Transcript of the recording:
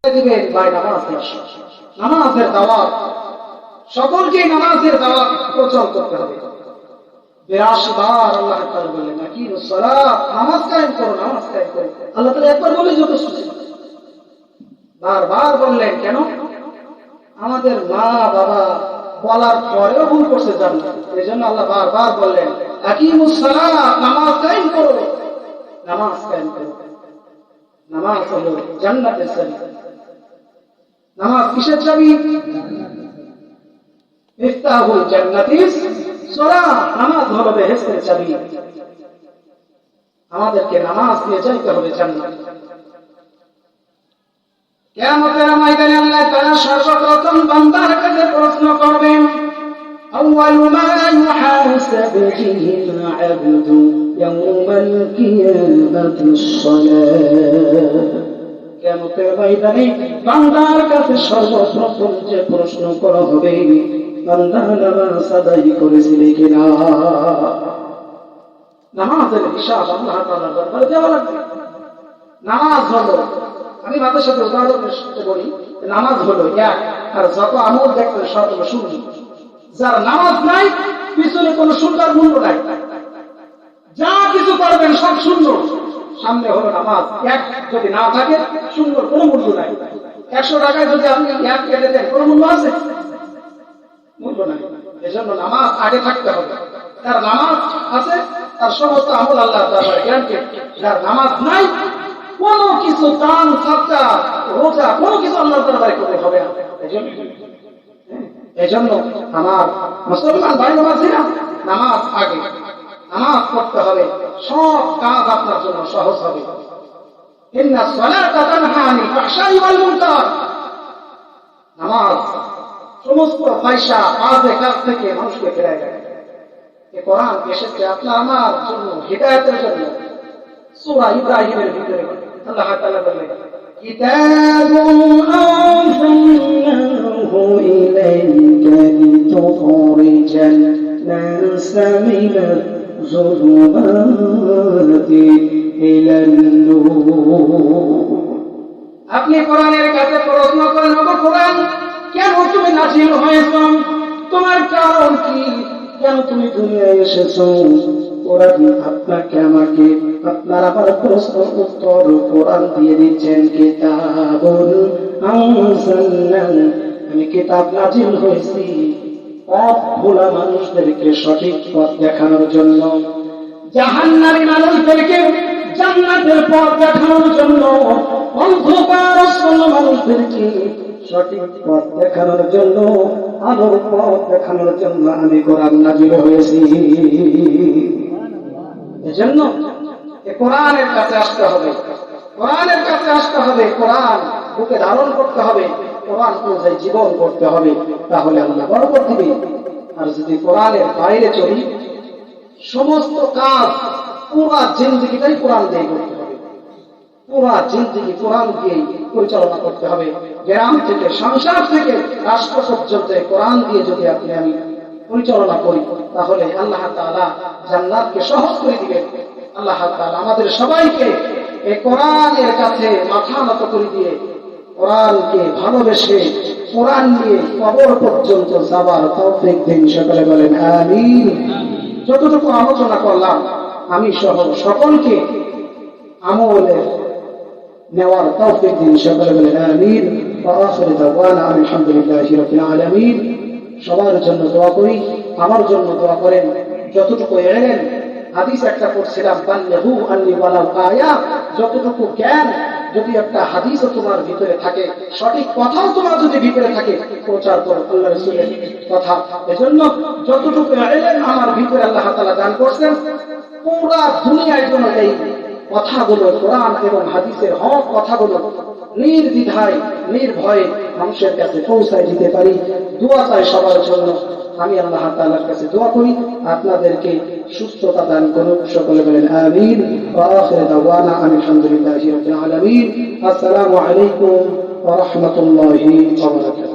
দিবেন ভাই নামাজের দাওয়াত, সকলকে নামাজের দাওয়াত প্রচার করতে হবে। 82 বার আল্লাহ তাআলা বললেন আকিমুস সালাত, নামাজ কায়েম করো, নামাজ কায়েম করো। আল্লাহ তাআলা একবার বলে যথেষ্ট ছিল, বারবার বললেন। কেন? আমাদের মা বাবা বলার পরেও ভুল করছে জানেন, এই জন্য আল্লাহ বারবার বললেন আকিমুস সালাত, নামাজ কায়েম করো, নামাজ কায়েম করো। নামাজ হলো জান্নাতের চাবি। নামাজ কিসের চাবি? মিফতাহুল জান্নাতিস সালাত, নামাজ হলো বেহেশতের চাবি। আমাদেরকে নামাজ দিয়ে যাইতে হবে জান্নাত। কিয়ামতের ময়দানে আল্লাহ তাআলা সর্বপ্রথম বান্দার কাছে প্রশ্ন করবেন, আউয়ালু মা ইউহাসাবু বিহিল আবদু ইয়াওমাল কিয়ামাতিস সালাত। কিয়ামতের ময়দানে বান্দার কাছে সর্বপ্রথম যে প্রশ্ন করা হবে, বান্দা নামাজ আদায় করেছিলে কিনা। নামাজের হিসাব আল্লাহ তাআলার দরবারে দেওয়া লাগবে। নামাজ হলো, আমি মাদের সাথে উদাহরণ বলি, নামাজ হলো এক, আর যত আমল দেখবেন সব হলো শূন্য। যার নামাজ নাই, পিছনে কোনো সুন্দর মূল্য নাই, যা কিছু করবেন সব শূন্য। সামনে হলো নামাজ এক, যদি না থাকে সুন্দর কোনো মূল্য নাই। 100 টাকায় যদি আপনি এক কেটে দেন, কোনো মূল্য আছে? মূল্য নাই। এজন্য নামাজ আগে থাকতে হবে। যার নামাজ আছে তার সমস্ত আমল আল্লাহ তাআলা গ্যারান্টেড। যার নামাজ নাই, কোনো কিছু দান সাদকা রোজা কোনো কিছু আল্লাহর দরবারে করতে হবে না। এজন্য আমার মুসলমান ভাই বোনেরা, নামাজ আগে, নামাজ পড়তে হবে, সব কাজ আপনার জন্য সহজ হবে। ইন্নাস সালাতা তানহা আনিল ফাহশাই ওয়াল মুনকার। নামাজ সমস্ত ফাহিশা বাজে কাজ থেকে মানুষকে ফিরায় দেয়। এই কোরআন এসেছে আপনার আমার জন্য, হিদায়াতের জন্য। সূরা ইব্রাহিমের ভিতরে আল্লাহ তাআলা বলেন, কিতাবুন আনজালনাহু ইলাইকা লিতুখরিজান নাসা মিনাজ যুলুমাতি ইলান নূর। আপনি কোরআনের কাছে প্রশ্ন করেন, ওগো কোরআন, কেন তুমি নাযিল হয়েছ? তোমার কারণ কি? কেন তুমি দুনিয়ায় এসেছো? কোরআন আপনাকে আমাকে আপনার আবার প্রশ্ন উত্তর কোরআন দিয়ে দিচ্ছেন। কিতাবুন আনজালনাহু, আমি কিতাব নাযিল হয়েছি পথ ভোলা মানুষদেরকে সঠিক পথ দেখানোর জন্য, জাহান্নামী মানুষদেরকে জান্নাতের পথ দেখানোর জন্য, অন্ধকারচ্ছন্ন মানুষদেরকে সঠিক পথ দেখানোর জন্য, আলোর পথ দেখানোর জন্য আমি কোরআন নাযিল হয়েছি। এজন্য কোরআনের কাছে আসতে হবে, কোরআনের কাছে আসতে হবে, কোরআন বুকে ধারণ করতে হবে, কোরআন অনুযায়ী জীবন করতে হবে, তাহলে আল্লাহ বরকত দিবে। আর যদি কোরআনের বাইরে চলি, সমস্ত কাজ পুরা জিন্দেগিটাই কোরআন দিয়ে করতে হবে, পুরা জিন্দেগি কোরআন দিয়ে পরিচালনা করতে হবে। গ্রাম থেকে সংসার থেকে রাষ্ট্র পর্যন্ত কোরআন দিয়ে যদি আপনি আমি পরিচালনা করি, তাহলে আল্লাহ তাআলা জান্নাতকে সহজ করে দিবেন। আল্লাহ তাআলা আমাদের সবাইকে এই কোরআনের কাছে মাথা নত করে দিয়ে, কোরআনকে ভালোবেসে, কোরআন নিয়ে কবর পর্যন্ত যাবার তৌফিক দিন। সকলে বলেন আমিন। যতটুকু আলোচনা করলাম আমি সহ সকলকে আমলে নেওয়ার তৌফিক দিন। সকলে বলেন আমিন। ওয়া আখিরু দাওয়ানা আলহামদুলিল্লাহি রাব্বিল আলামিন। সবার জন্য দোয়া করি, আমার জন্য দোয়া করেন। যতটুকু এলেন, হাদিস একটা পড়ছিলাম, বাল্লিগু আন্নি ওয়ালাউ আয়া, যতটুকু জ্ঞান যদি একটা হাদিসও তোমার ভিতরে থাকে, সঠিক কথাও তোমার যদি ভিতরে থাকে, প্রচার করো আল্লাহ রাসূলের কথা। এজন্য যতটুকু এলেন আমার ভিতরে আল্লাহ তাআলা দান করছেন, পুরা দুনিয়ার জন্য এই কথাগুলো, কোরআন এবং হাদিসের হক কথাগুলো নির্দ্বিধায় নির্ভয়ে মানুষের কাছে পৌঁছায় দিতে পারি। দোয়া চাই সবার জন্য। আমি আল্লাহ তাআলার কাছে দোয়া করি আপনাদেরকে সুস্থতা দান করুন। সকলে বলেন আমিন। ওয়া আখিরু দাওয়ানা আলহামদুলিল্লাহি রাব্বিল আলামিন। আসসালামু আলাইকুম ওয়া রাহমাতুল্লাহি ওয়া বারাকাতুহু।